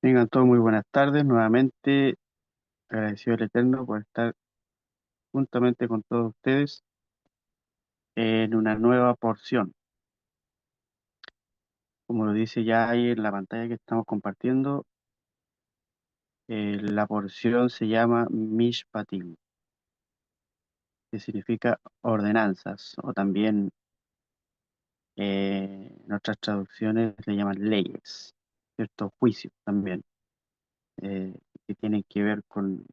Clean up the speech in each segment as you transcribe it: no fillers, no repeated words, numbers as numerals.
Tengan todos muy buenas tardes. Nuevamente agradecido al Eterno por estar juntamente con todos ustedes en una nueva porción. Como lo dice ya ahí en la pantalla que estamos compartiendo, la porción se llama Mishpatim, que significa ordenanzas, o también en otras traducciones le llaman leyes, ciertos juicios también, eh, que tienen que ver con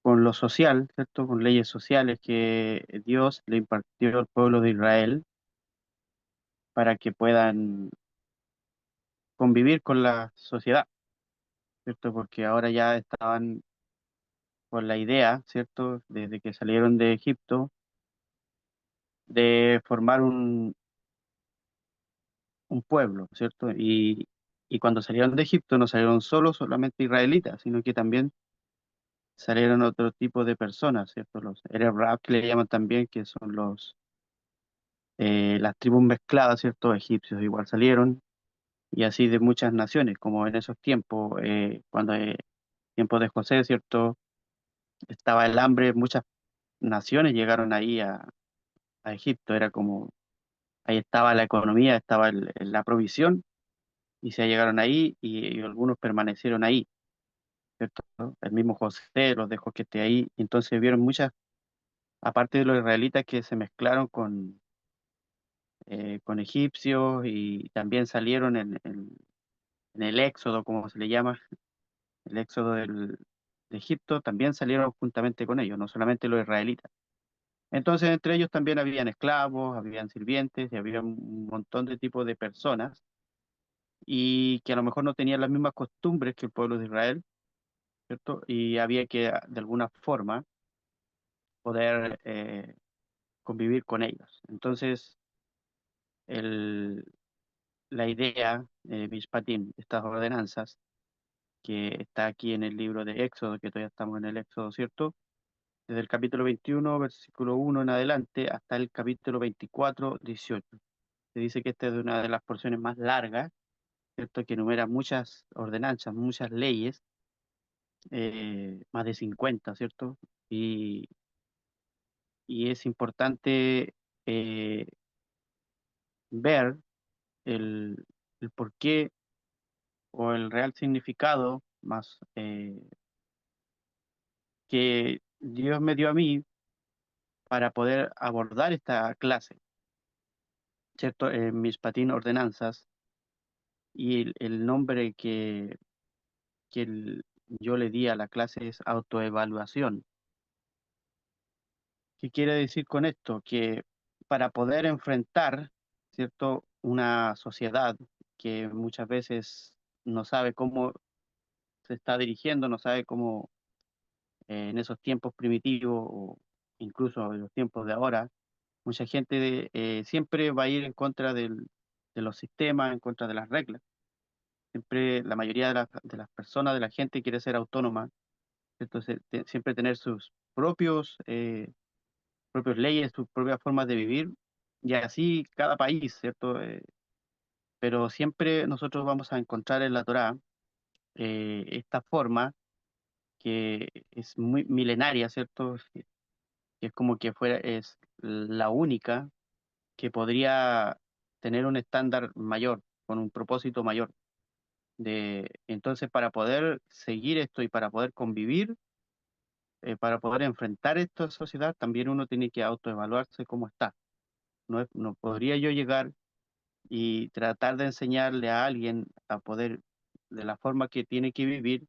lo social, ¿cierto? Con leyes sociales que Dios le impartió al pueblo de Israel para que puedan convivir con la sociedad, ¿cierto? Porque ahora ya estaban con la idea, ¿cierto? Desde que salieron de Egipto, de formar un pueblo, ¿cierto? Y cuando salieron de Egipto no salieron solamente israelitas, sino que también salieron otro tipo de personas, ¿cierto? Los Arab que le llaman también, que son las tribus mezcladas, ¿cierto? Egipcios igual salieron, y así de muchas naciones, como en esos tiempos, cuando tiempos de José, ¿cierto? Estaba el hambre, muchas naciones llegaron ahí a Egipto, era como, ahí estaba la economía, estaba la provisión, y se llegaron ahí y algunos permanecieron ahí, ¿cierto? El mismo José los dejó que esté ahí, y entonces vieron muchas, aparte de los israelitas que se mezclaron con egipcios y también salieron en el éxodo, como se le llama, el éxodo de Egipto, también salieron juntamente con ellos, no solamente los israelitas. Entonces, entre ellos también habían esclavos, habían sirvientes y había un montón de tipos de personas y que a lo mejor no tenían las mismas costumbres que el pueblo de Israel, ¿cierto? Y había que, de alguna forma, poder convivir con ellos. Entonces, el, la idea de Mishpatim, estas ordenanzas, que está aquí en el libro de Éxodo, que todavía estamos en el Éxodo, ¿cierto? Desde el capítulo 21, versículo 1 en adelante, hasta el capítulo 24, 18. Se dice que esta es una de las porciones más largas, ¿cierto? Que enumera muchas ordenanzas, muchas leyes, más de 50, ¿cierto? Y, y es importante eh, ver el, el porqué o el real significado más que Dios me dio a mí para poder abordar esta clase, ¿cierto? Mis patín ordenanzas y el nombre yo le di a la clase es autoevaluación. ¿Qué quiere decir con esto? Que para poder enfrentar, ¿cierto? Una sociedad que muchas veces no sabe cómo se está dirigiendo, no sabe cómo en esos tiempos primitivos o incluso en los tiempos de ahora, mucha gente siempre va a ir en contra de los sistemas, en contra de las reglas. Siempre la mayoría de las personas, de la gente quiere ser autónoma, entonces siempre tener sus propios leyes, sus propias formas de vivir, y así cada país, ¿cierto? Pero siempre nosotros vamos a encontrar en la Torá esta forma que es muy milenaria, ¿cierto? Que es como que fuera, es la única que podría tener un estándar mayor, con un propósito mayor. Entonces, para poder seguir esto y para poder convivir, para poder enfrentar esta sociedad, también uno tiene que autoevaluarse cómo está. No podría yo llegar y tratar de enseñarle a alguien a poder, de la forma que tiene que vivir,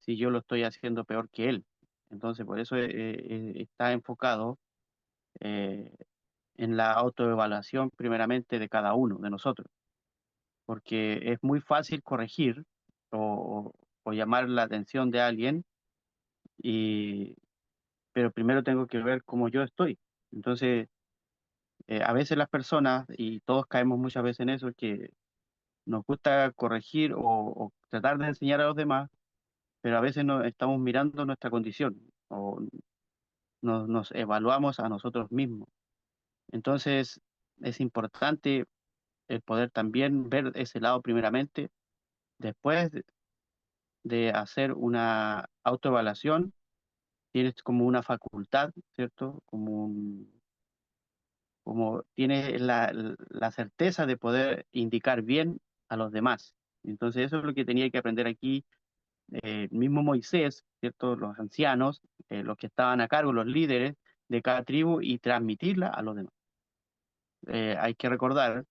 si yo lo estoy haciendo peor que él. Entonces, por eso está enfocado eh, en la autoevaluación primeramente de cada uno de nosotros, porque es muy fácil corregir o, o llamar la atención de alguien, y, pero primero tengo que ver cómo yo estoy. Entonces, a veces las personas, y todos caemos muchas veces en eso, que nos gusta corregir o tratar de enseñar a los demás, pero a veces no estamos mirando nuestra condición o nos evaluamos a nosotros mismos. Entonces, es importante el poder también ver ese lado primeramente Después de hacer una autoevaluación, tienes como una facultad, ¿cierto? Como tienes la certeza de poder indicar bien a los demás. Entonces eso es lo que tenía que aprender aquí mismo Moisés, ¿cierto? Los ancianos, los que estaban a cargo, los líderes de cada tribu y transmitirla a los demás. Hay que recordar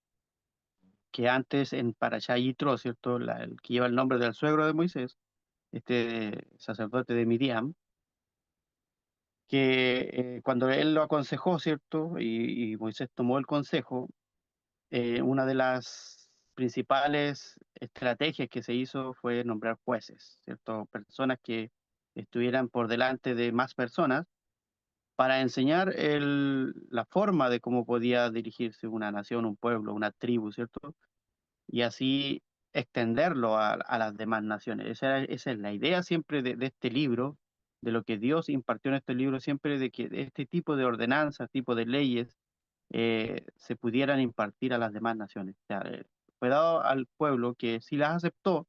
que antes en Parashá Yitro, ¿cierto? El que lleva el nombre del suegro de Moisés, este sacerdote de Midian, que cuando él lo aconsejó, ¿cierto? Y Moisés tomó el consejo, una de las principales estrategias que se hizo fue nombrar jueces, ¿cierto? Personas que estuvieran por delante de más personas para enseñar la forma de cómo podía dirigirse una nación, un pueblo, una tribu, ¿cierto? Y así extenderlo a las demás naciones. Esa es la idea siempre de este libro, de lo que Dios impartió en este libro, siempre de que este tipo de ordenanzas, tipo de leyes, se pudieran impartir a las demás naciones. O sea, fue dado al pueblo que sí las aceptó.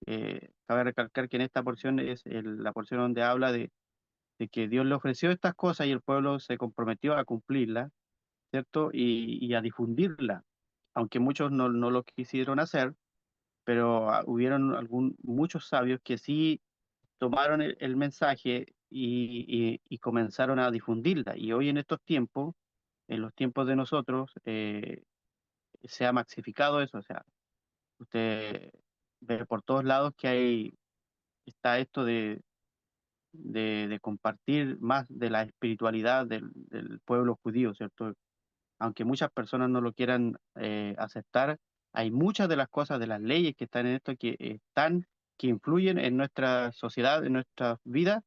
Cabe recalcar que en esta porción es la porción donde habla de que Dios le ofreció estas cosas y el pueblo se comprometió a cumplirlas, ¿cierto? Y a difundirla, aunque muchos no lo quisieron hacer, pero hubieron muchos sabios que sí tomaron el mensaje y comenzaron a difundirla. Y hoy en estos tiempos, en los tiempos de nosotros, se ha maxificado eso. O sea, usted ve por todos lados que está esto de compartir más de la espiritualidad del pueblo judío, ¿cierto? Aunque muchas personas no lo quieran aceptar, hay muchas de las cosas, de las leyes que están en esto que influyen en nuestra sociedad, en nuestra vida,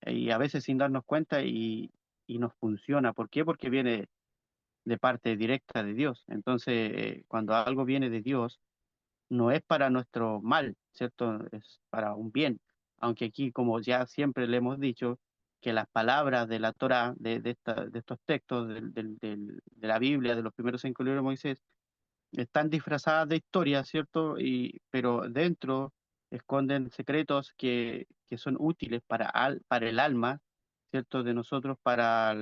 y a veces sin darnos cuenta y nos funciona. ¿Por qué? Porque viene de parte directa de Dios. Entonces, cuando algo viene de Dios, no es para nuestro mal, ¿cierto? Es para un bien. Aunque aquí, como ya siempre le hemos dicho, que las palabras de la Torá, de estos textos de la Biblia, de los primeros 5 libros de Moisés, están disfrazadas de historia, ¿cierto? Pero dentro esconden secretos que son útiles para el alma, ¿cierto? De nosotros, para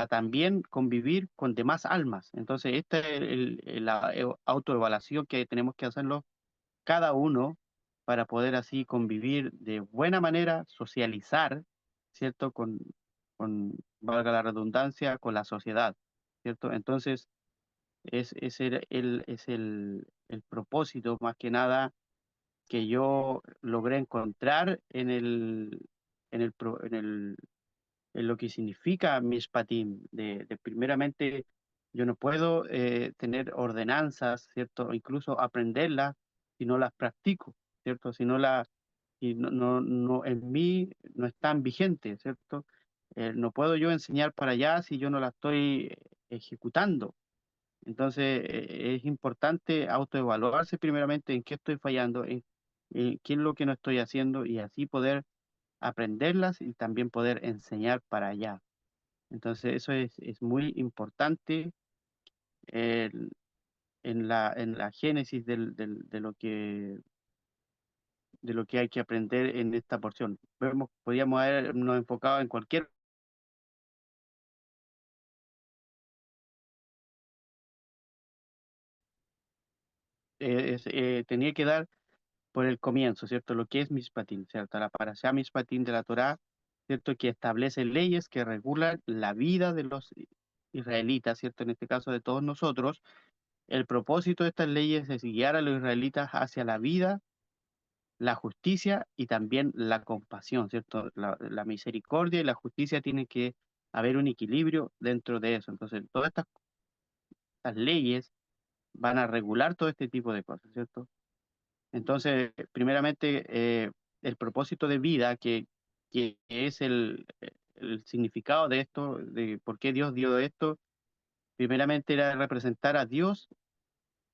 también convivir con demás almas. Entonces, esta es la autoevaluación que tenemos que hacerlo cada uno para poder así convivir de buena manera, socializar, ¿cierto? Valga la redundancia, con la sociedad, ¿cierto? Entonces, es el propósito más que nada que yo logré encontrar en lo que significa Mishpatim, de primeramente, yo no puedo tener ordenanzas, ¿cierto? O incluso aprenderlas si no las practico, ¿cierto? Si no, en mí no están vigentes, ¿cierto? No puedo yo enseñar para allá si yo no la estoy ejecutando. Entonces, es importante autoevaluarse primeramente en qué estoy fallando, en qué es lo que no estoy haciendo y así poder aprenderlas y también poder enseñar para allá. Entonces, eso es muy importante eh, en la génesis de lo que hay que aprender en esta porción. Podríamos habernos enfocado en cualquier, tenía que dar por el comienzo, ¿cierto? Lo que es Mishpatim, ¿cierto? La parashá Mishpatim de la Torá, ¿cierto? Que establece leyes que regulan la vida de los israelitas, ¿cierto? En este caso de todos nosotros. El propósito de estas leyes es guiar a los israelitas hacia la vida, la justicia y también la compasión, ¿cierto? La misericordia y la justicia tienen que haber un equilibrio dentro de eso. Entonces, todas estas leyes van a regular todo este tipo de cosas, ¿cierto? Entonces, primeramente, el propósito de vida, que es el significado de esto, de por qué Dios dio esto, primeramente era representar a Dios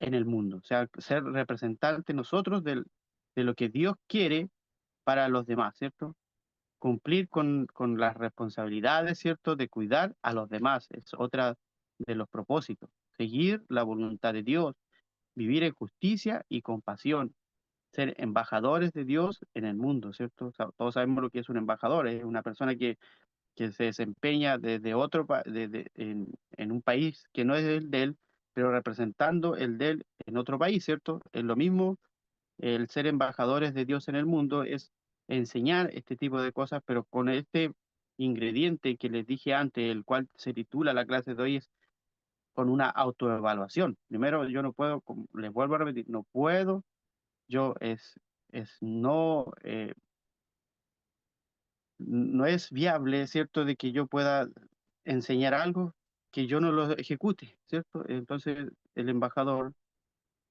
en el mundo, o sea, ser representante nosotros de lo que Dios quiere para los demás, ¿cierto? Cumplir con las responsabilidades, ¿cierto? De cuidar a los demás, es otra de los propósitos. Seguir la voluntad de Dios, vivir en justicia y compasión, ser embajadores de Dios en el mundo, ¿cierto? O sea, todos sabemos lo que es un embajador, es una persona que se desempeña desde en un país que no es el de él, pero representando el de él en otro país, ¿cierto? Es lo mismo el ser embajadores de Dios en el mundo, es enseñar este tipo de cosas, pero con este ingrediente que les dije antes, el cual se titula la clase de hoy, es con una autoevaluación. Primero, yo no puedo, como les vuelvo a repetir, no puedo, yo es no, no es viable, ¿cierto?, de que yo pueda enseñar algo que yo no lo ejecute, ¿cierto? Entonces, el embajador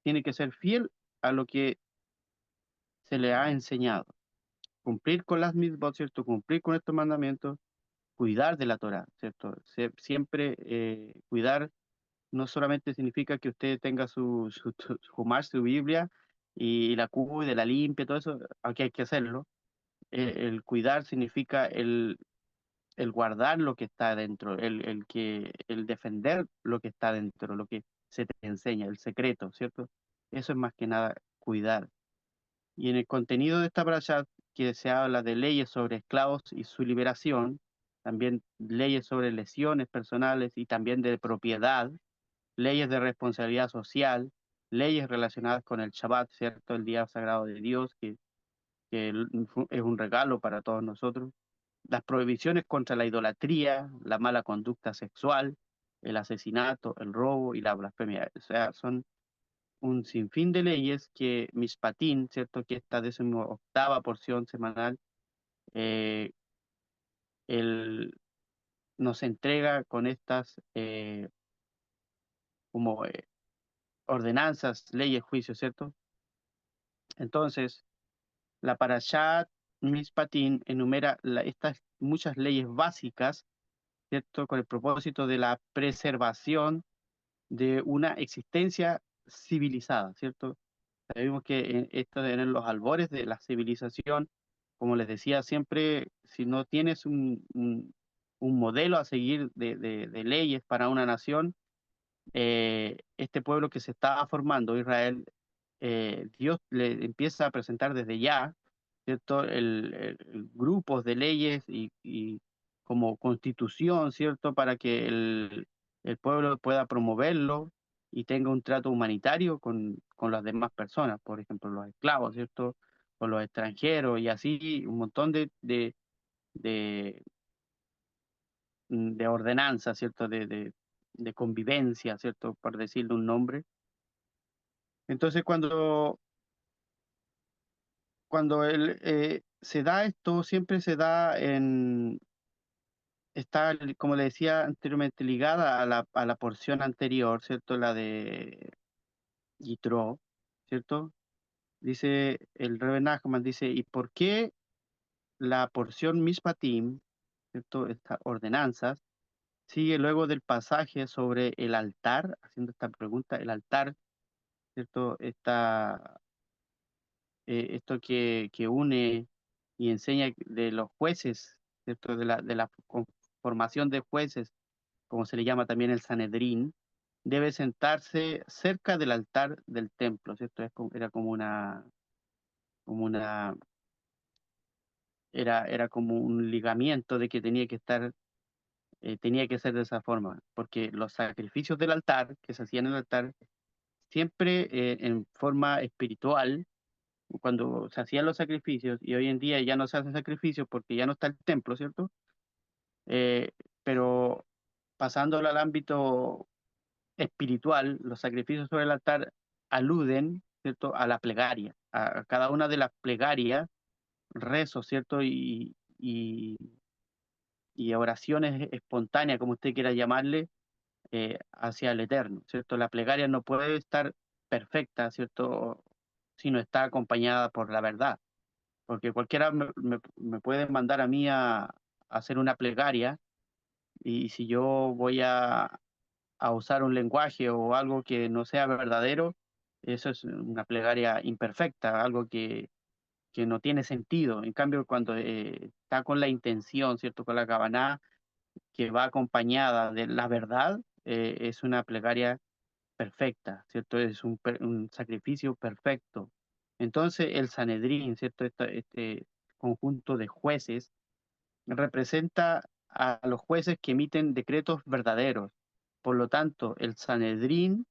tiene que ser fiel a lo que se le ha enseñado, cumplir con las mitzvot, ¿cierto? Cumplir con estos mandamientos, cuidar de la Torah, ¿cierto? Siempre cuidar no solamente significa que usted tenga su Humash, su Biblia, y la cuide, la limpia, todo eso, aunque hay que hacerlo. El cuidar significa el guardar lo que está dentro, el defender lo que está dentro, lo que se te enseña, el secreto, ¿cierto? Eso es más que nada cuidar. Y en el contenido de esta parasha, que se habla de leyes sobre esclavos y su liberación, también leyes sobre lesiones personales y también de propiedad, leyes de responsabilidad social, leyes relacionadas con el Shabbat, ¿cierto? El día sagrado de Dios, es un regalo para todos nosotros. Las prohibiciones contra la idolatría, la mala conducta sexual, el asesinato, el robo y la blasfemia. O sea, son un sinfín de leyes que Mishpatim, ¿cierto? Que esta 18ª porción semanal, eh, él nos entrega con estas como ordenanzas, leyes, juicios, ¿cierto? Entonces, la Parashat Mishpatim enumera estas muchas leyes básicas, ¿cierto? Con el propósito de la preservación de una existencia civilizada, ¿cierto? Sabemos que esto en los albores de la civilización, como les decía siempre, si no tienes un modelo a seguir de leyes para una nación, este pueblo que se estaba formando, Israel, Dios le empieza a presentar desde ya, ¿cierto? Grupos de leyes y como constitución, ¿cierto? Para que el pueblo pueda promoverlo y tenga un trato humanitario con las demás personas, por ejemplo, los esclavos, ¿cierto? Con los extranjeros y así un montón de, de ordenanzas, ¿cierto? De convivencia, ¿cierto? Por decirle un nombre. Entonces, cuando se da esto, siempre se da está, como le decía anteriormente, ligada a a la porción anterior, ¿cierto? La de Yitro, ¿cierto? Dice el Rebbe Nachman, dice, ¿y por qué la porción Mishpatim, ¿cierto? Estas ordenanzas, sigue luego del pasaje sobre el altar, haciendo esta pregunta, el altar, ¿cierto? Esto que une y enseña de los jueces, ¿cierto? De la formación de jueces, como se le llama también el Sanedrín, debe sentarse cerca del altar del templo, ¿cierto? Era como una, era como un ligamiento de que tenía que estar, tenía que ser de esa forma, porque los sacrificios del altar, que se hacían en el altar, siempre en forma espiritual, cuando se hacían los sacrificios, y hoy en día ya no se hacen sacrificios porque ya no está el templo, ¿cierto? Eh, pero pasándolo al ámbito espiritual, los sacrificios sobre el altar aluden, ¿cierto?, a la plegaria, a cada una de las plegarias, rezos, ¿cierto?, y oraciones espontáneas, como usted quiera llamarle, hacia el Eterno, ¿cierto? La plegaria no puede estar perfecta, ¿cierto?, si no está acompañada por la verdad, porque cualquiera me puede mandar a mí a hacer una plegaria, y si yo voy a usar un lenguaje o algo que no sea verdadero, eso es una plegaria imperfecta, algo que no tiene sentido. En cambio, cuando está con la intención, ¿cierto? Con la kavaná, que va acompañada de la verdad, es una plegaria perfecta, ¿cierto? Es un sacrificio perfecto. Entonces el Sanedrín, ¿cierto? Este conjunto de jueces representa a los jueces que emiten decretos verdaderos. Por lo tanto, el Sanedrín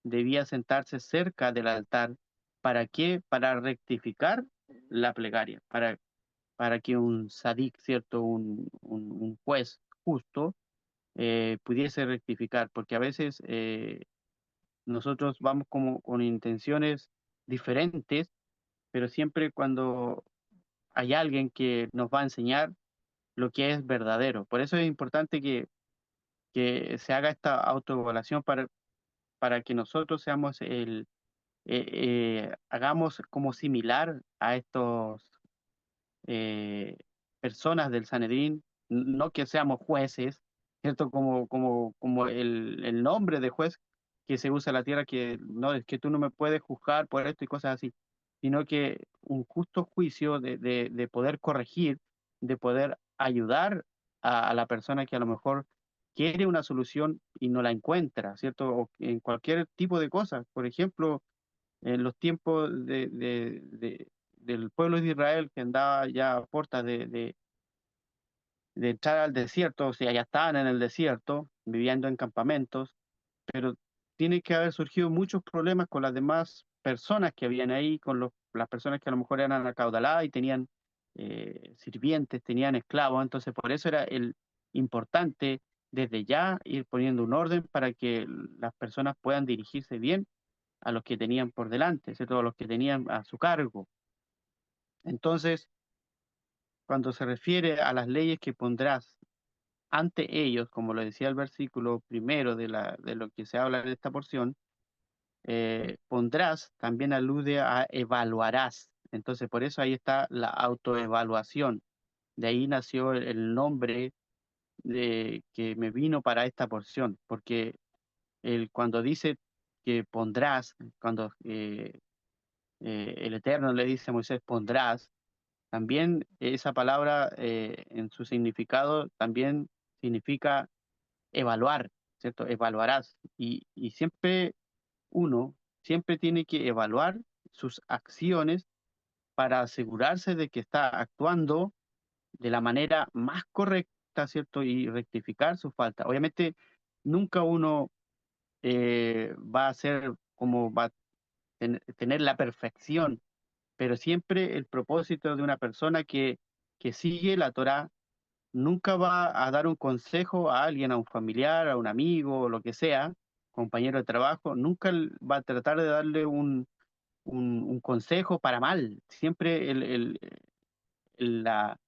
debía sentarse cerca del altar. ¿Para qué? Para rectificar la plegaria, para que un sadik, ¿cierto? Un juez justo pudiese rectificar, porque a veces nosotros vamos como con intenciones diferentes, pero siempre cuando hay alguien que nos va a enseñar lo que es verdadero. Por eso es importante que se haga esta autoevaluación para que nosotros seamos hagamos como similar a estos personas del Sanedrín, no que seamos jueces, ¿cierto? Como el nombre de juez que se usa en la tierra, que no es que tú no me puedes juzgar por esto y cosas así, sino que un justo juicio de poder corregir, de poder ayudar a la persona que a lo mejor quiere una solución y no la encuentra, ¿cierto? O en cualquier tipo de cosas. Por ejemplo, en los tiempos del pueblo de Israel que andaba ya a puertas de entrar al desierto, o sea, ya estaban en el desierto, viviendo en campamentos, pero tiene que haber surgido muchos problemas con las demás personas que habían ahí, con las personas que a lo mejor eran acaudaladas y tenían sirvientes, tenían esclavos, entonces por eso era el importante desde ya ir poniendo un orden para que las personas puedan dirigirse bien a los que tenían por delante, ¿cierto? A los que tenían a su cargo. Entonces, cuando se refiere a las leyes que pondrás ante ellos, como lo decía el versículo primero de lo que se habla en esta porción, pondrás también alude a evaluarás. Entonces, por eso ahí está la autoevaluación. De ahí nació el nombre que me vino para esta porción, porque cuando dice que pondrás, cuando el Eterno le dice a Moisés, pondrás, también esa palabra en su significado también significa evaluar, ¿cierto? Evaluarás. Y siempre uno, siempre tiene que evaluar sus acciones para asegurarse de que está actuando de la manera más correcta, ¿cierto? Y rectificar su falta. Obviamente, nunca uno va a ser como va a tener la perfección, pero siempre el propósito de una persona que sigue la Torá nunca va a dar un consejo a alguien, a un familiar, a un amigo, o lo que sea, compañero de trabajo, nunca va a tratar de darle un consejo para mal. Siempre la-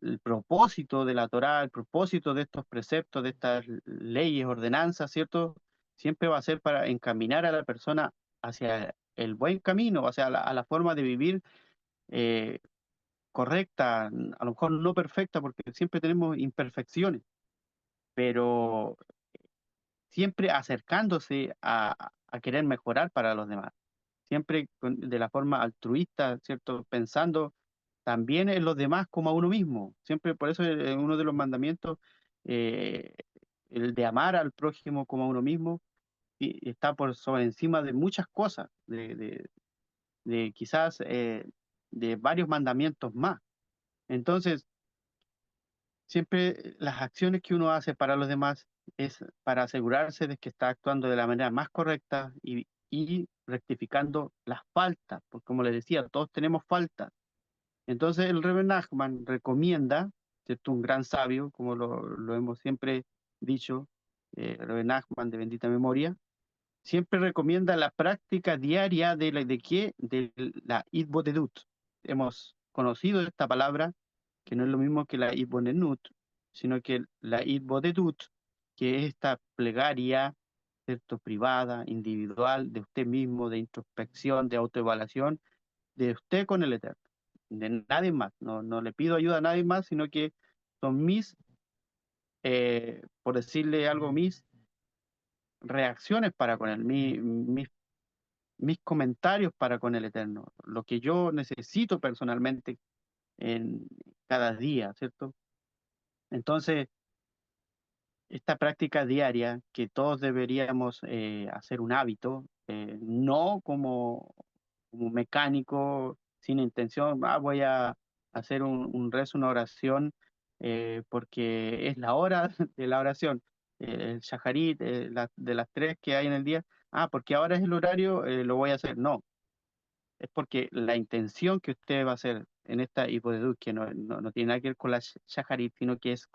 el propósito de la Torá, el propósito de estos preceptos, de estas leyes, ordenanzas, ¿cierto? Siempre va a ser para encaminar a la persona hacia el buen camino, o sea, a la forma de vivir eh, correcta, a lo mejor no perfecta, porque siempre tenemos imperfecciones, pero siempre acercándose a querer mejorar para los demás, siempre de la forma altruista, ¿cierto? Pensando también en los demás como a uno mismo, siempre por eso uno de los mandamientos, eh, el de amar al prójimo como a uno mismo, y está por sobre encima de muchas cosas, de quizás de varios mandamientos más. Entonces, siempre las acciones que uno hace para los demás es para asegurarse de que está actuando de la manera más correcta y rectificando las faltas, porque como les decía, todos tenemos faltas. Entonces el Rebbe Nachman recomienda, ¿cierto? Un gran sabio, como lo hemos siempre dicho, Rebbe Nachman de bendita memoria, siempre recomienda la práctica diaria ¿de qué? De la Itbodedut. Hemos conocido esta palabra, que no es lo mismo que la Itbonenut, sino que la Itbodedut, que es esta plegaria, ¿cierto? Privada, individual, de usted mismo, de introspección, de autoevaluación, de usted con el Eterno, de nadie más. No, no le pido ayuda a nadie más, sino que son por decirle algo, mis reacciones para con él, mis comentarios para con el Eterno, lo que yo necesito personalmente en cada día, ¿cierto? Entonces, esta práctica diaria que todos deberíamos hacer un hábito, no como mecánico, sin intención, voy a hacer un rezo, una oración, porque es la hora de la oración, el shaharit, de las tres que hay en el día, porque ahora es el horario, lo voy a hacer. No, es porque la intención que usted va a hacer en esta hipodedut, que no tiene nada que ver con la shaharit, sino que es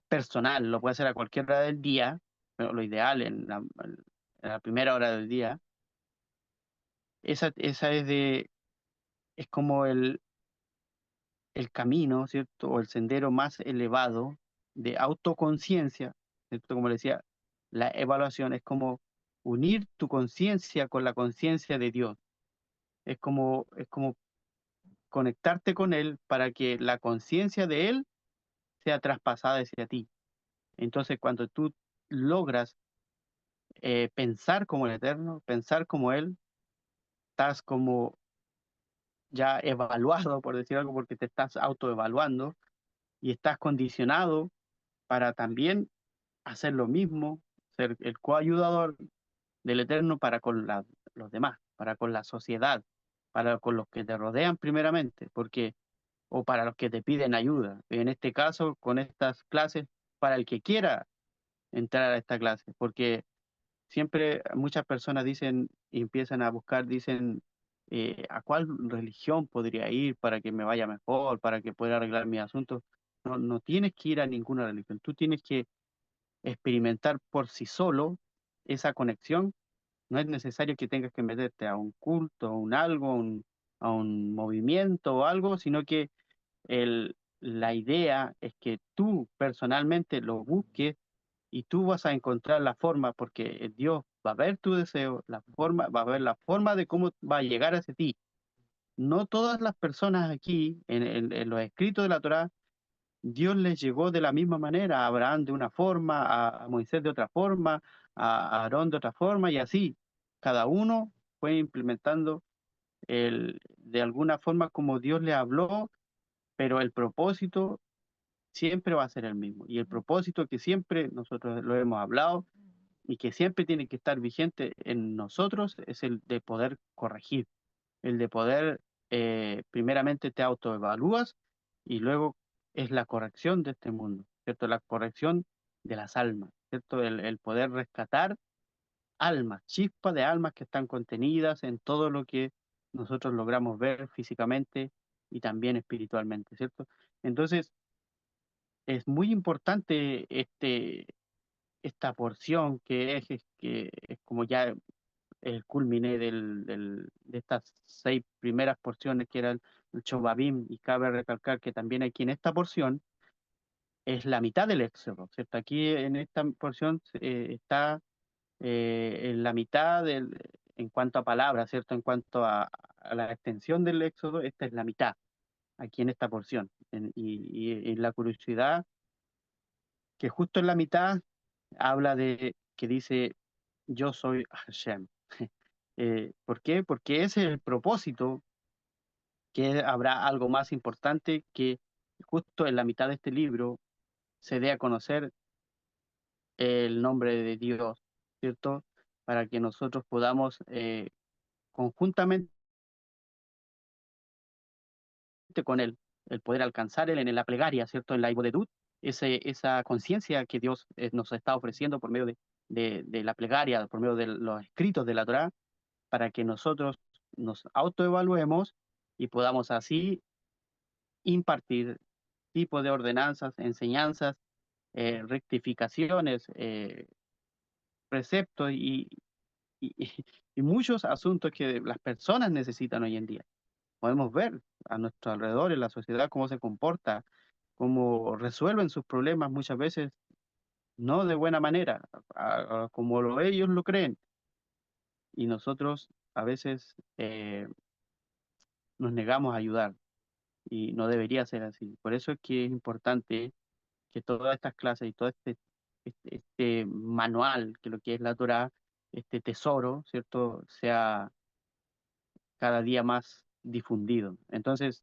personal, lo puede hacer a cualquier hora del día, pero lo ideal en la primera hora del día. Esa es como el camino, ¿cierto? O el sendero más elevado de autoconciencia, ¿cierto? Como le decía, la evaluación es como unir tu conciencia con la conciencia de Dios. Es como conectarte con Él para que la conciencia de Él sea traspasada hacia ti. Entonces, cuando tú logras pensar como el Eterno, pensar como Él, estás como ya evaluado, por decir algo, porque te estás autoevaluando y estás condicionado para también hacer lo mismo, ser el coayudador del Eterno para con los demás, para con la sociedad, para con los que te rodean primeramente, porque o para los que te piden ayuda. En este caso, con estas clases, para el que quiera entrar a esta clase, porque siempre muchas personas dicen y empiezan a buscar, dicen, ¿a cuál religión podría ir para que me vaya mejor, para que pueda arreglar mis asuntos? No, no tienes que ir a ninguna religión, tú tienes que experimentar por sí solo esa conexión. No es necesario que tengas que meterte a un culto, a un algo, a un movimiento o algo, sino que la idea es que tú personalmente lo busques y tú vas a encontrar la forma, porque Dios va a ver tu deseo, la forma, va a ver la forma de cómo va a llegar hacia ti. No todas las personas aquí, en los escritos de la Torá, Dios les llegó de la misma manera, a Abraham de una forma, a Moisés de otra forma, a Aarón de otra forma, y así. Cada uno fue implementando de alguna forma como Dios le habló, pero el propósito siempre va a ser el mismo. Y el propósito que siempre nosotros lo hemos hablado y que siempre tiene que estar vigente en nosotros es el de poder corregir, el de poder, primeramente te autoevalúas y luego es la corrección de este mundo, ¿cierto? La corrección de las almas, ¿cierto? El poder rescatar almas, chispas de almas que están contenidas en todo lo que nosotros logramos ver físicamente y también espiritualmente, ¿cierto? Entonces, es muy importante esta porción que es como ya el culmine de estas 6 primeras porciones que eran el Chobabim, y cabe recalcar que también aquí en esta porción es la mitad del Éxodo, ¿cierto? Aquí en esta porción está en la mitad en cuanto a palabras, ¿cierto? En cuanto a la extensión del Éxodo, esta es la mitad, aquí en esta porción. Y la curiosidad, que justo en la mitad habla que dice, yo soy Hashem. ¿Por qué? Porque ese es el propósito, que habrá algo más importante que justo en la mitad de este libro se dé a conocer el nombre de Dios, ¿cierto? Para que nosotros podamos conjuntamente con Él, el poder alcanzar Él en la plegaria, ¿cierto? En la ibodedut, esa conciencia que Dios nos está ofreciendo por medio de la plegaria, por medio de los escritos de la Torá, para que nosotros nos autoevaluemos y podamos así impartir tipo de ordenanzas, enseñanzas, rectificaciones, preceptos y, y muchos asuntos que las personas necesitan hoy en día. Podemos ver a nuestro alrededor en la sociedad cómo se comporta, cómo resuelven sus problemas muchas veces no de buena manera, como ellos lo creen. Y nosotros a veces nos negamos a ayudar y no debería ser así. Por eso es que es importante que todas estas clases y todo este manual, que lo que es la Torah, este tesoro, ¿cierto?, sea cada día más difundido. Entonces,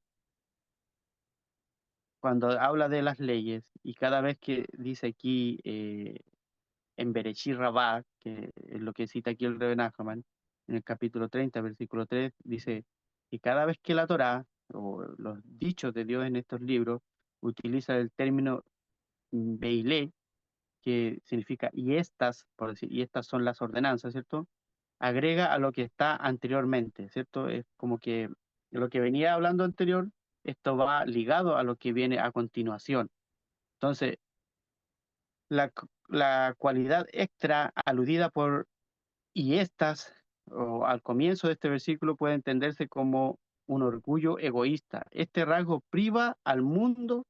cuando habla de las leyes y cada vez que dice aquí en Bereshit Rabá, que es lo que cita aquí el Rebbe Nachman, en el capítulo 30, versículo 3, dice que cada vez que la Torá o los dichos de Dios en estos libros utiliza el término Beilé, que significa y estas, por decir, y estas son las ordenanzas, ¿cierto? Agrega a lo que está anteriormente, ¿cierto? Es como que lo que venía hablando anterior, esto va ligado a lo que viene a continuación. Entonces, la cualidad extra aludida por y estas, o al comienzo de este versículo, puede entenderse como un orgullo egoísta. Este rasgo priva al mundo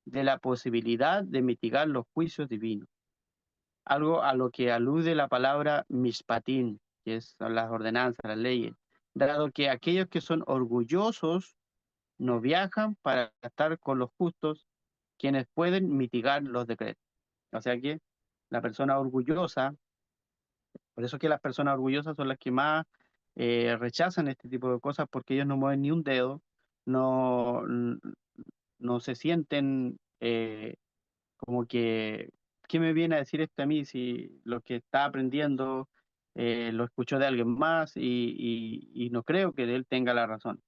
de la posibilidad de mitigar los juicios divinos, algo a lo que alude la palabra mishpatín, que son las ordenanzas, las leyes, dado que aquellos que son orgullosos no viajan para estar con los justos, quienes pueden mitigar los decretos. O sea que la persona orgullosa, por eso que las personas orgullosas son las que más rechazan este tipo de cosas, porque ellos no mueven ni un dedo, no, no se sienten como que, ¿qué me viene a decir esto a mí si lo que está aprendiendo lo escuchó de alguien más y no creo que él tenga la razón?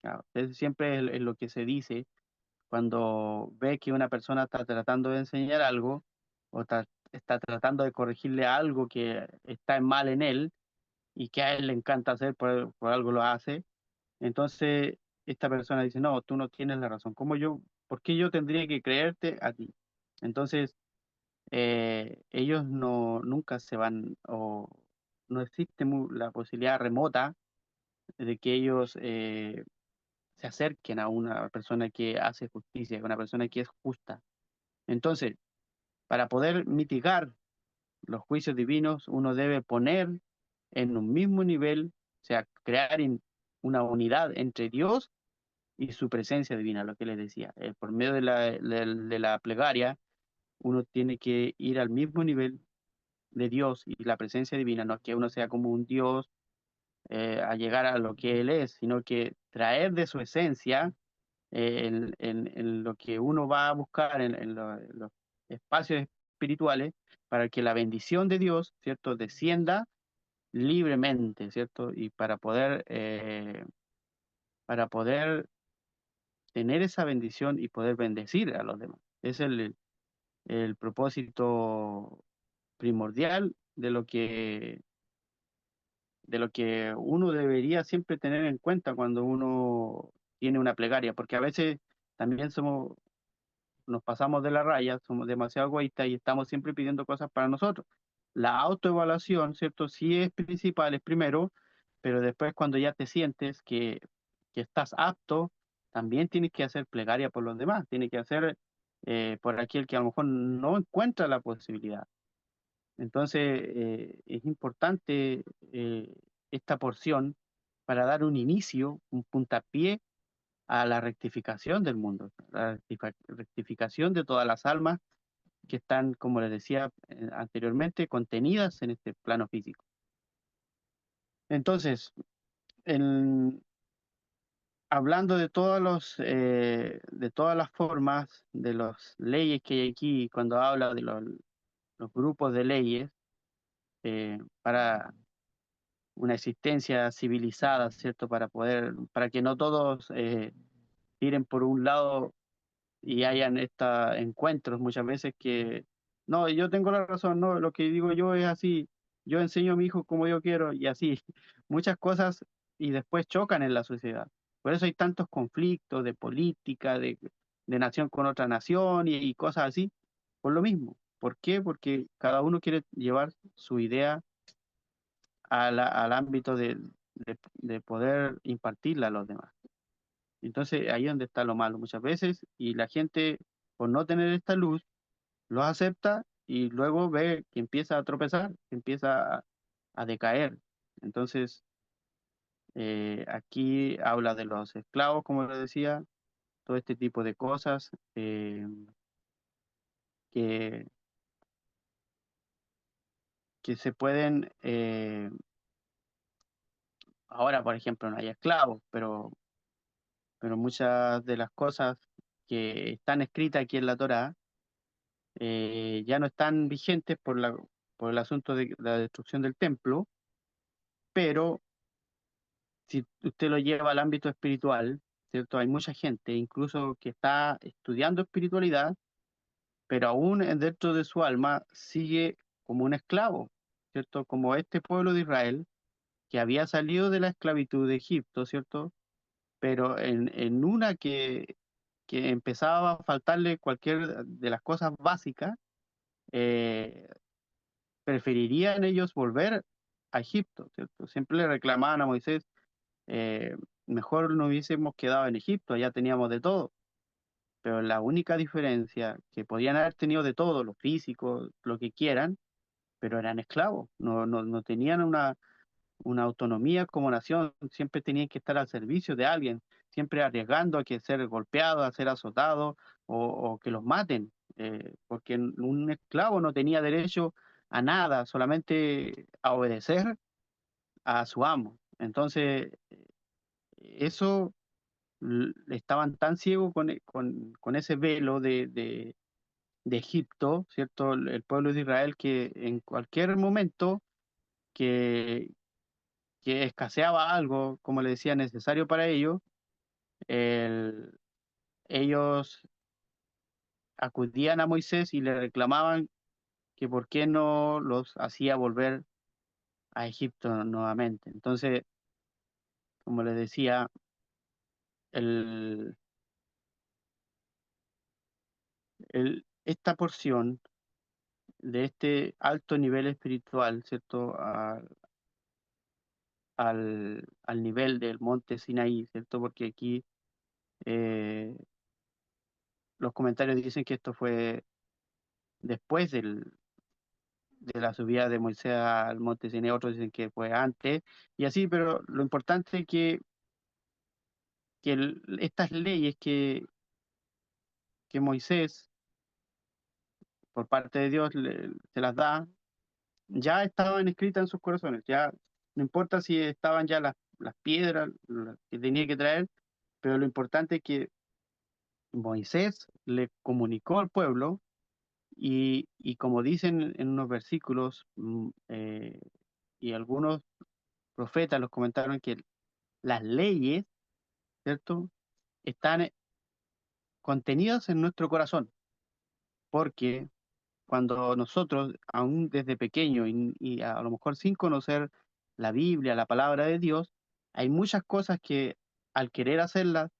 Claro, eso siempre es lo que se dice cuando ve que una persona está tratando de enseñar algo o está tratando de corregirle algo que está mal en él y que a él le encanta hacer, por algo lo hace. Entonces, esta persona dice, no, tú no tienes la razón. ¿Por qué yo tendría que creerte a ti? Entonces, ellos nunca se van o no existe la posibilidad remota de que ellos se acerquen a una persona que hace justicia, a una persona que es justa. Entonces, para poder mitigar los juicios divinos, uno debe poner en un mismo nivel, o sea, crear una unidad entre Dios y su presencia divina, lo que les decía. Por medio de la plegaria, uno tiene que ir al mismo nivel de Dios y la presencia divina, no es que uno sea como un Dios a llegar a lo que Él es, sino que traer de su esencia en lo que uno va a buscar en los espacios espirituales para que la bendición de Dios, ¿cierto?, descienda libremente, ¿cierto? Y para poder tener esa bendición y poder bendecir a los demás. Es el propósito primordial de lo que uno debería siempre tener en cuenta cuando uno tiene una plegaria, porque a veces también nos pasamos de la raya, somos demasiado egoístas y estamos siempre pidiendo cosas para nosotros. La autoevaluación, ¿cierto? Sí es principal, es primero, pero después cuando ya te sientes que estás apto, también tienes que hacer plegaria por los demás, tienes que hacer por aquel que a lo mejor no encuentra la posibilidad. Entonces, es importante esta porción para dar un inicio, un puntapié a la rectificación del mundo, la rectificación de todas las almas que están, como les decía anteriormente, contenidas en este plano físico. Entonces, en- hablando de todas las formas, de las leyes que hay aquí, cuando habla de los grupos de leyes, para una existencia civilizada, ¿cierto? Para que no todos tiren por un lado y hayan estos encuentros muchas veces que, no, yo tengo la razón, no, lo que digo yo es así, yo enseño a mi hijo como yo quiero y así, muchas cosas y después chocan en la sociedad. Por eso hay tantos conflictos de política, de nación con otra nación y cosas así, por lo mismo. ¿Por qué? Porque cada uno quiere llevar su idea al ámbito de poder impartirla a los demás. Entonces ahí es donde está lo malo muchas veces y la gente por no tener esta luz lo acepta y luego ve que empieza a tropezar, que empieza a decaer. Entonces aquí habla de los esclavos, como le decía, todo este tipo de cosas que, que se pueden, ahora por ejemplo no hay esclavos, pero muchas de las cosas que están escritas aquí en la Torá ya no están vigentes por el asunto de la destrucción del templo, pero si usted lo lleva al ámbito espiritual, ¿cierto? Hay mucha gente, incluso que está estudiando espiritualidad, pero aún dentro de su alma sigue como un esclavo, ¿cierto? Como este pueblo de Israel, que había salido de la esclavitud de Egipto, ¿cierto? Pero en una que empezaba a faltarle cualquier de las cosas básicas, eh, preferirían ellos volver a Egipto, ¿cierto? Siempre le reclamaban a Moisés, eh, mejor no hubiésemos quedado en Egipto, allá teníamos de todo. Pero la única diferencia, que podían haber tenido de todo, lo físico, lo que quieran, pero eran esclavos, no tenían una autonomía como nación, siempre tenían que estar al servicio de alguien, siempre arriesgando a que ser golpeados, a ser azotados o que los maten, porque un esclavo no tenía derecho a nada, solamente a obedecer a su amo. Entonces, eso estaban tan ciegos con ese velo de Egipto, ¿cierto? El pueblo de Israel que en cualquier momento que, que escaseaba algo, como le decía, necesario para ellos, el- ellos acudían a Moisés y le reclamaban que por qué no los hacía volver a Egipto nuevamente. Entonces, como les decía, el, esta porción de este alto nivel espiritual, ¿cierto? Al nivel del monte Sinaí, ¿cierto? Porque aquí eh, los comentarios dicen que esto fue después de la subida de Moisés al monte Sinaí, otros dicen que fue antes, y así, pero lo importante es que estas leyes que Moisés, por parte de Dios, se las da, ya estaban escritas en sus corazones, ya no importa si estaban ya las piedras que tenía que traer, pero lo importante es que Moisés le comunicó al pueblo y como dicen en unos versículos, y algunos profetas los comentaron que las leyes, ¿cierto? Están contenidas en nuestro corazón, porque cuando nosotros, aún desde pequeño y a lo mejor sin conocer la Biblia, la palabra de Dios, hay muchas cosas que al querer hacerlas,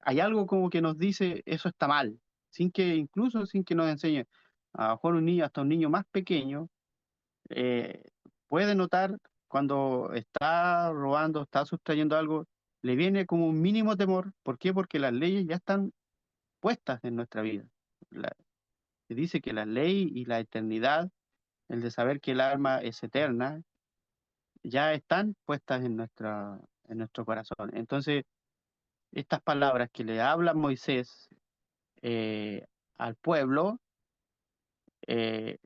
hay algo como que nos dice eso está mal, incluso sin que nos enseñe. A lo mejor un niño, hasta un niño más pequeño, eh, puede notar cuando está robando, está sustrayendo algo, le viene como un mínimo temor. ¿Por qué? Porque las leyes ya están puestas en nuestra vida. Se dice que la ley y la eternidad, el de saber que el alma es eterna, ya están puestas en nuestro corazón. Entonces, estas palabras que le habla Moisés al pueblo, eh,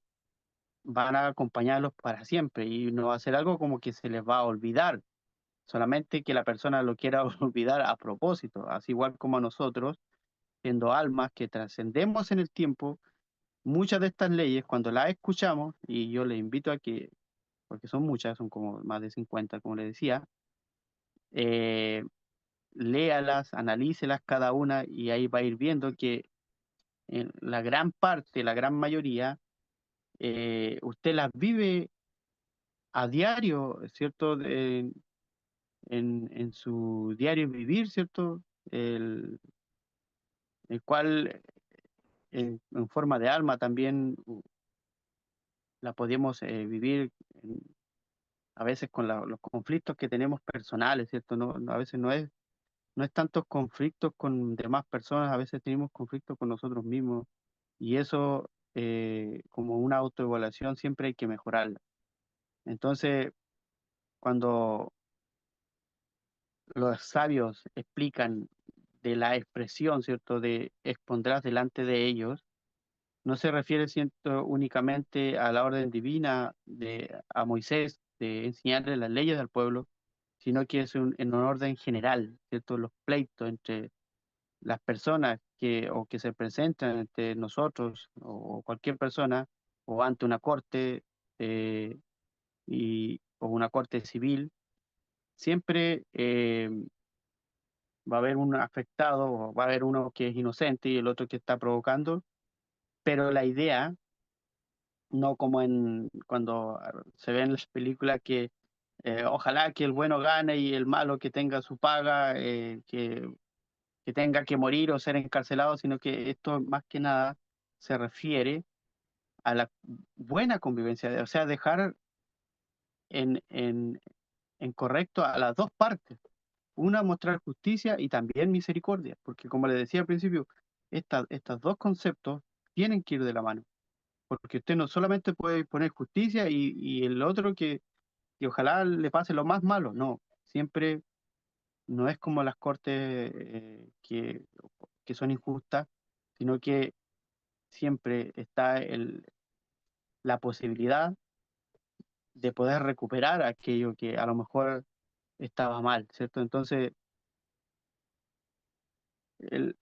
van a acompañarlos para siempre y no va a ser algo como que se les va a olvidar, solamente que la persona lo quiera olvidar a propósito, así igual como a nosotros, siendo almas que trascendemos en el tiempo, muchas de estas leyes, cuando las escuchamos, y yo les invito a que, porque son muchas, son como más de 50 como les decía, eh, léalas, analícelas cada una y ahí va a ir viendo que en la gran parte, la gran mayoría, usted las vive a diario, ¿cierto? En su diario vivir, ¿cierto? El cual en forma de alma también la podemos vivir a veces con los conflictos que tenemos personales, ¿cierto? A veces no es tantos conflictos con demás personas, a veces tenemos conflictos con nosotros mismos y eso como una autoevaluación siempre hay que mejorarla. Entonces, cuando los sabios explican de la expresión, ¿cierto? De expondrás delante de ellos, no se refiere, ¿cierto? Únicamente a la orden divina a Moisés de enseñarle las leyes al pueblo, sino que es en un orden general, ¿cierto? Los pleitos las personas o que se presentan ante nosotros o cualquier persona o ante una corte o una corte civil, siempre va a haber un afectado o va a haber uno que es inocente y el otro que está provocando, pero la idea, no como en cuando se ven las películas que ojalá que el bueno gane y el malo que tenga su paga, que tenga que morir o ser encarcelado, sino que esto más que nada se refiere a la buena convivencia, o sea, dejar en, en, en correcto a las dos partes. Una, mostrar justicia y también misericordia, porque como le decía al principio, estos dos conceptos tienen que ir de la mano, porque usted no solamente puede poner justicia y el otro que ojalá le pase lo más malo, no, siempre no es como las cortes que son injustas, sino que siempre está la posibilidad de poder recuperar aquello que a lo mejor estaba mal, ¿cierto? Entonces, el,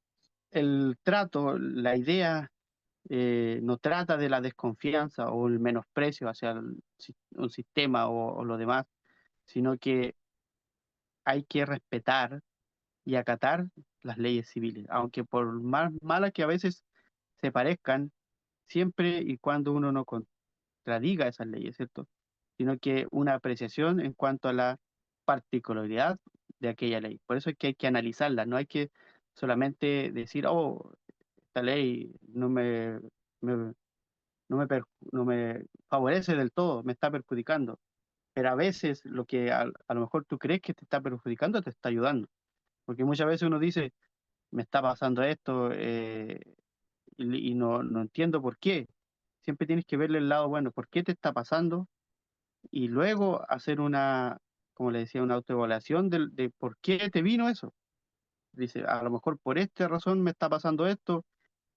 el trato, la idea, no trata de la desconfianza o el menosprecio hacia un sistema o lo demás, sino que hay que respetar y acatar las leyes civiles, aunque por más malas que a veces se parezcan, siempre y cuando uno no contradiga esas leyes, ¿cierto? Sino que una apreciación en cuanto a la particularidad de aquella ley. Por eso es que hay que analizarla, no hay que solamente decir, oh, esta ley me- no me favorece del todo, me está perjudicando. Pero a veces lo que a lo mejor tú crees que te está perjudicando te está ayudando. Porque muchas veces uno dice, me está pasando esto y no entiendo por qué. Siempre tienes que verle el lado bueno, ¿por qué te está pasando? Y luego hacer como le decía, una autoevaluación de por qué te vino eso. Dice, a lo mejor por esta razón me está pasando esto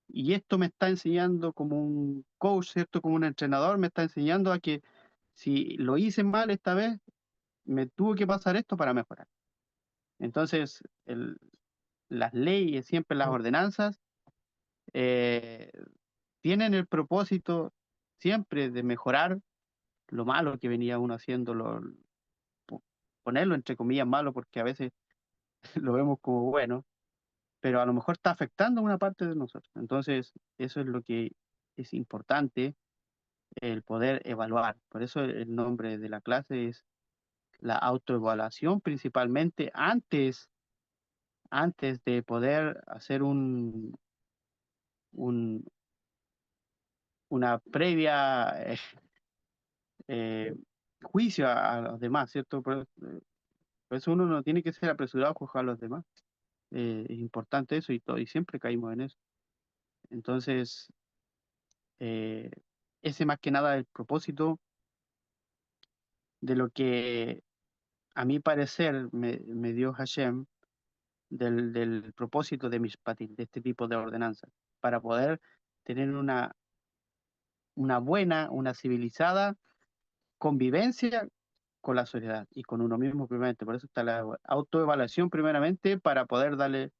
y esto me está enseñando como un coach, ¿cierto? Como un entrenador, me está enseñando a que si lo hice mal esta vez, me tuvo que pasar esto para mejorar. Entonces, las leyes, siempre las ordenanzas, eh, tienen el propósito siempre de mejorar lo malo que venía uno haciendo, po- ponerlo entre comillas malo, porque a veces lo vemos como bueno, pero a lo mejor está afectando a una parte de nosotros. Entonces, eso es lo que es importante, el poder evaluar. Por eso el nombre de la clase es la autoevaluación, principalmente antes de poder hacer un- una previa eh, juicio a los demás, ¿cierto? Por eso uno no tiene que ser apresurado a juzgar a los demás. Es importante eso y siempre caímos en eso. Entonces, eh, ese más que nada es el propósito de lo que a mi parecer me dio Hashem del propósito de Mishpatim, de este tipo de ordenanzas, para poder tener una buena, una civilizada convivencia con la sociedad y con uno mismo primeramente. Por eso está la autoevaluación primeramente para poder darle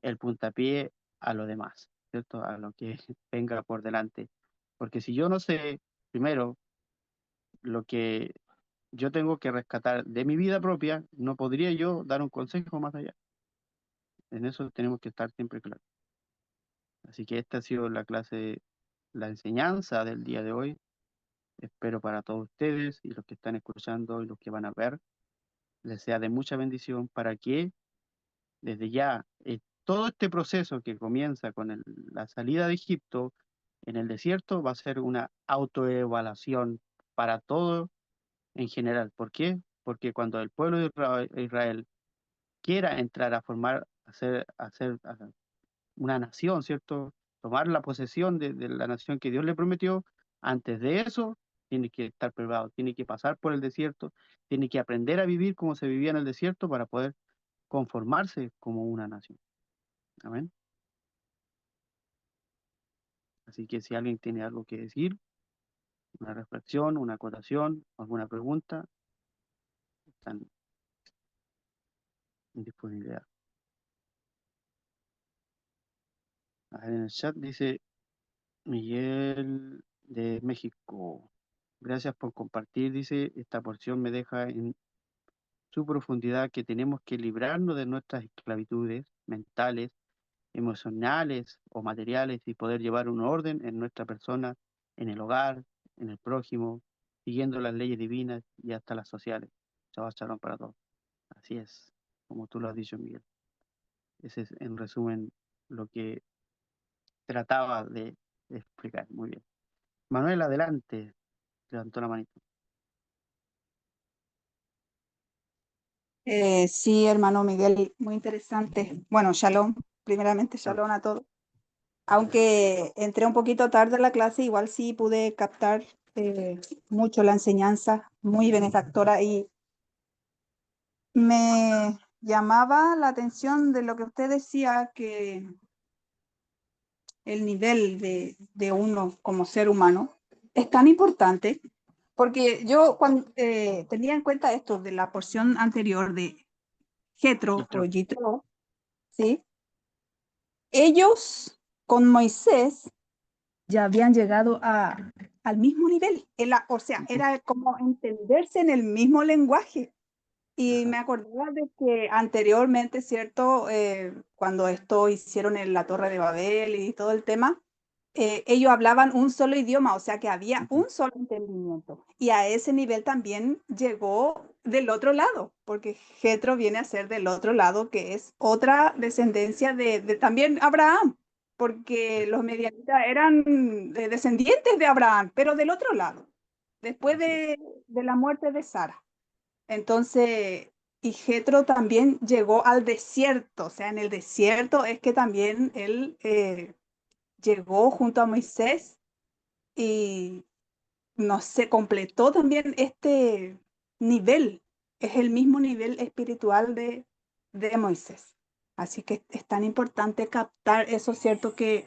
el puntapié a lo demás, ¿cierto? A lo que venga por delante. Porque si yo no sé primero lo que yo tengo que rescatar de mi vida propia, no podría yo dar un consejo más allá. En eso tenemos que estar siempre claros. Así que esta ha sido la clase, la enseñanza del día de hoy. Espero para todos ustedes y los que están escuchando y los que van a ver, les sea de mucha bendición para que desde ya todo este proceso que comienza con la salida de Egipto en el desierto va a ser una autoevaluación para todo en general. ¿Por qué? Porque cuando el pueblo de Israel quiera entrar a formar, hacer una nación, ¿cierto? Tomar la posesión de la nación que Dios le prometió, antes de eso tiene que estar preparado, tiene que pasar por el desierto, tiene que aprender a vivir como se vivía en el desierto para poder conformarse como una nación. Amén. Así que si alguien tiene algo que decir, una reflexión, una acotación, alguna pregunta, están en disponibilidad. ver, en el chat dice Miguel de México. Gracias por compartir, dice, esta porción me deja en su profundidad que tenemos que librarnos de nuestras esclavitudes mentales, emocionales o materiales y poder llevar un orden en nuestra persona, en el hogar, en el prójimo, siguiendo las leyes divinas y hasta las sociales. Chao, shalom para todos. Así es, como tú lo has dicho, Miguel. Ese es, en resumen, lo que trataba de explicar. Muy bien. Manuel, adelante. Levantó la manito. Sí, hermano Miguel, muy interesante. Bueno, shalom, primeramente Chao. shalom a todos. Aunque entré un poquito tarde a la clase, igual sí pude captar mucho la enseñanza, muy benefactora, y me llamaba la atención de lo que usted decía, que el nivel de uno como ser humano es tan importante, porque yo cuando tenía en cuenta esto de la porción anterior de Jetro o Filtro. Jitro, ¿sí? Ellos con Moisés ya habían llegado al mismo nivel, o sea, Ujú. era como entenderse en el mismo lenguaje. Y Ajá. me acordaba de que anteriormente, ¿cierto? Cuando esto hicieron en la Torre de Babel y todo el tema, ellos hablaban un solo idioma, o sea que había Ujú. un solo entendimiento. Y a ese nivel también llegó del otro lado, porque Jetro viene a ser del otro lado, que es otra descendencia de también Abraham, porque los medianitas eran descendientes de Abraham, pero del otro lado, después Así es. de la muerte de Sara. Entonces, y Jetro también llegó al desierto, o sea, en el desierto es que también él llegó junto a Moisés y no sé, completó también este nivel, es el mismo nivel espiritual de Moisés. Así que es tan importante captar eso, ¿cierto? Que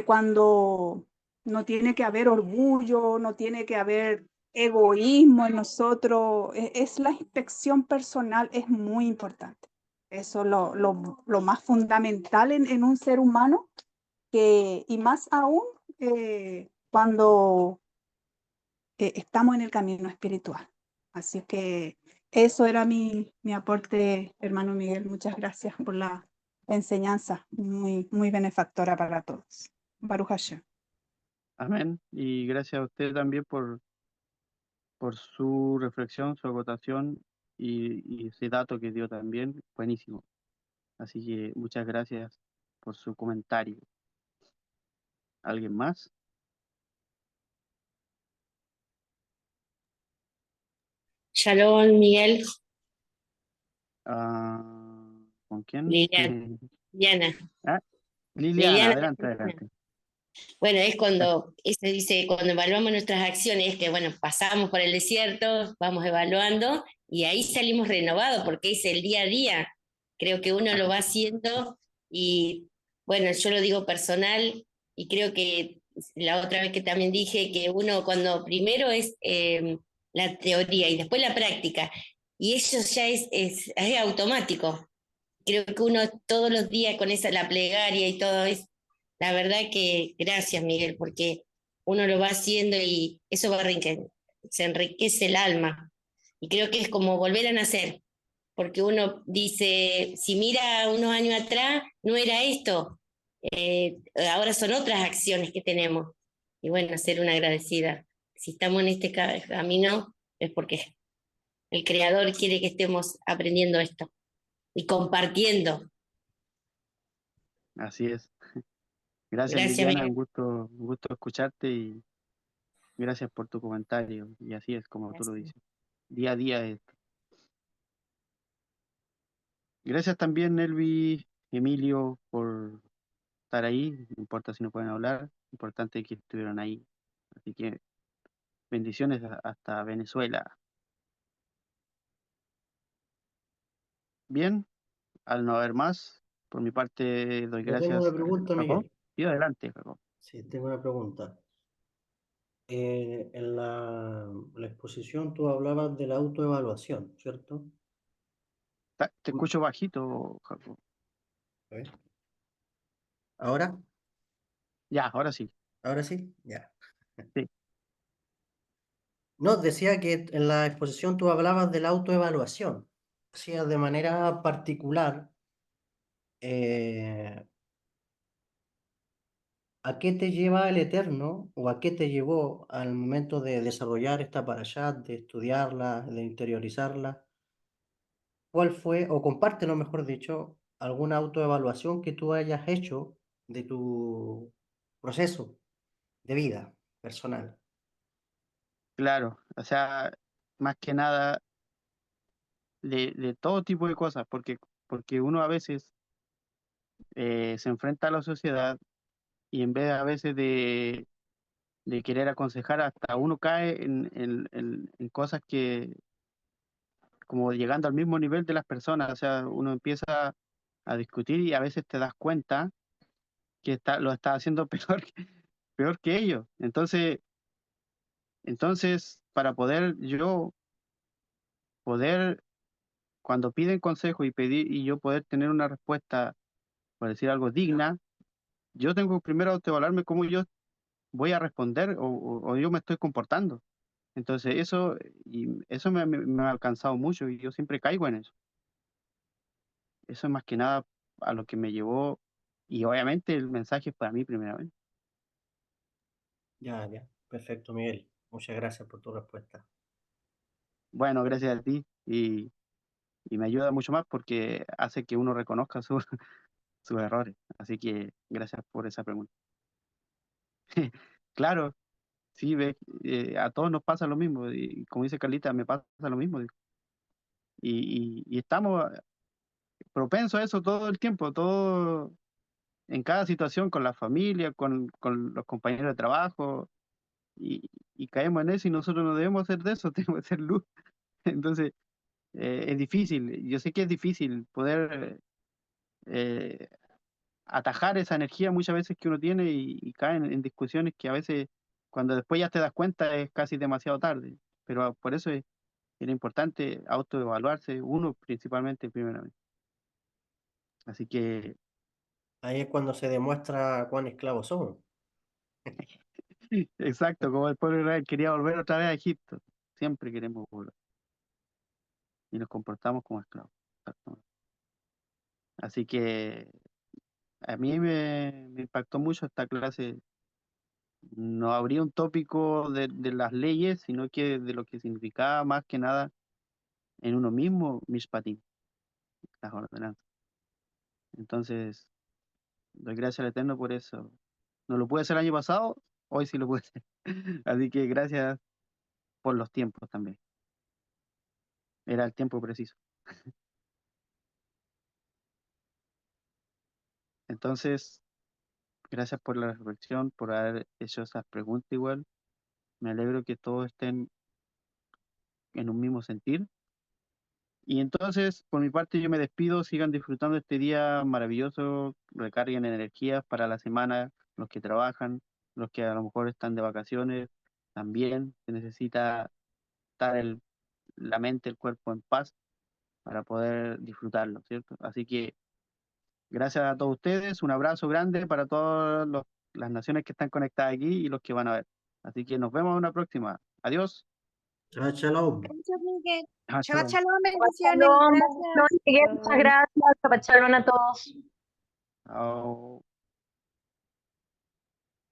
cuando no tiene que haber orgullo, no tiene que haber egoísmo en nosotros, es la inspección personal, es muy importante. Eso es lo más fundamental en un ser humano, y más aún cuando estamos en el camino espiritual. Así que eso era mi aporte, hermano Miguel. Muchas gracias por la enseñanza, muy, muy benefactora para todos. Baruch Hashem. Amén. Y gracias a usted también por su reflexión, su acotación y ese dato que dio también. Buenísimo. Así que muchas gracias por su comentario. ¿Alguien más? Shalom, Miguel, Ah, ¿con quién? Liliana, Liliana, Ah, Liliana, Liliana. adelante, adelante. Bueno, es cuando, se dice, cuando evaluamos nuestras acciones, que bueno, pasamos por el desierto, vamos evaluando y ahí salimos renovados porque es el día a día. Creo que uno lo Ajá. va haciendo y bueno, yo lo digo personal y creo que la otra vez que también dije que uno cuando primero es la teoría y después la práctica y eso ya es automático. Creo que uno todos los días con esa, la plegaria y todo es, la verdad que gracias, Miguel, porque uno lo va haciendo y eso se enriquece el alma. Y creo que es como volver a nacer, porque uno dice, si mira unos años atrás, no era esto, ahora son otras acciones que tenemos. Y bueno, ser una agradecida. Si estamos en este camino es porque el Creador quiere que estemos aprendiendo esto y compartiendo. Así es. Gracias, Gracias, Liliana. Miguel. Un gusto escucharte y gracias por tu comentario. Y así es como tú lo Gracias. dices. Día a día es. Gracias también, Nelvi, Emilio, por estar ahí. No importa si no pueden hablar. Importante que estuvieron ahí. Así que bendiciones hasta Venezuela. Bien, al no haber más, por mi parte doy Yo tengo una gracias a pregunta, Jacob. Miguel. Y adelante, Jacob. Sí, tengo una pregunta. En la exposición tú hablabas de la autoevaluación, ¿cierto? Te escucho bajito, Jacob. A ver. ¿Ahora? Ya, ahora sí. ¿Ahora sí? Ya. Sí, No, decía que en la exposición tú hablabas de la autoevaluación. Decías de manera particular, eh, ¿a qué te lleva el Eterno o a qué te llevó al momento de desarrollar esta parashat, de estudiarla, de interiorizarla? ¿Cuál fue, o compártelo mejor dicho, alguna autoevaluación que tú hayas hecho de tu proceso de vida personal? claro. O sea, más que nada de todo tipo de cosas, porque uno a veces se enfrenta a la sociedad y en vez a veces de querer aconsejar, hasta uno cae en cosas que, como llegando al mismo nivel de las personas, o sea, uno empieza a discutir y a veces te das cuenta que lo está haciendo peor que ellos. Entonces, para poder, cuando piden consejo y yo poder tener una respuesta, por decir algo, digna, yo tengo que primero autoevaluarme cómo yo voy a responder o yo me estoy comportando. Entonces, eso me ha alcanzado mucho y yo siempre caigo en eso. Eso es más que nada a lo que me llevó, y obviamente el mensaje es para mí primeramente. Ya, ya. Perfecto, Miguel. Muchas gracias por tu respuesta. Bueno, gracias a ti y me ayuda mucho más porque hace que uno reconozca sus errores. Así que gracias por esa pregunta. Claro, sí, ve, a todos nos pasa lo mismo y como dice Carlita, me pasa lo mismo. Digo. Y estamos propensos a eso todo el tiempo, todo en cada situación, con la familia, con los compañeros de trabajo, y caemos en eso y nosotros no debemos hacer de eso, tenemos que ser luz. Entonces, es difícil, yo sé que es difícil poder eh, atajar esa energía muchas veces que uno tiene y cae en discusiones que a veces cuando después ya te das cuenta es casi demasiado tarde, pero por eso era importante autoevaluarse uno principalmente primeramente. Así que, Ahí es cuando se demuestra cuán esclavos somos. exacto, como el pueblo de Israel quería volver otra vez a Egipto, siempre queremos volver y nos comportamos como esclavos. Exactamente. Así que a mí me impactó mucho esta clase. No habría un tópico de las leyes, sino que de lo que significaba más que nada en uno mismo, Mishpatim, las ordenanzas. Entonces, doy gracias al Eterno por eso. No lo pude hacer el año pasado, hoy sí lo pude hacer. Así que gracias por los tiempos también. Era el tiempo preciso. Entonces, gracias por la reflexión, por haber hecho esas preguntas igual. Me alegro que todos estén en un mismo sentir. Y entonces, por mi parte, yo me despido. Sigan disfrutando este día maravilloso. Recarguen energías para la semana. Los que trabajan, los que a lo mejor están de vacaciones, también se necesita estar la mente, el cuerpo en paz para poder disfrutarlo, ¿cierto? Así que gracias a todos ustedes. Un abrazo grande para todas las naciones que están conectadas aquí y los que van a ver. Así que nos vemos en una próxima. Adiós. Shabbat shalom. Gracias, Miguel. Chao, Shabbat chao. shalom, Shabbat bendiciones. shalom, Gracias. Miguel, muchas gracias. Shabbat shalom a todos. Chao.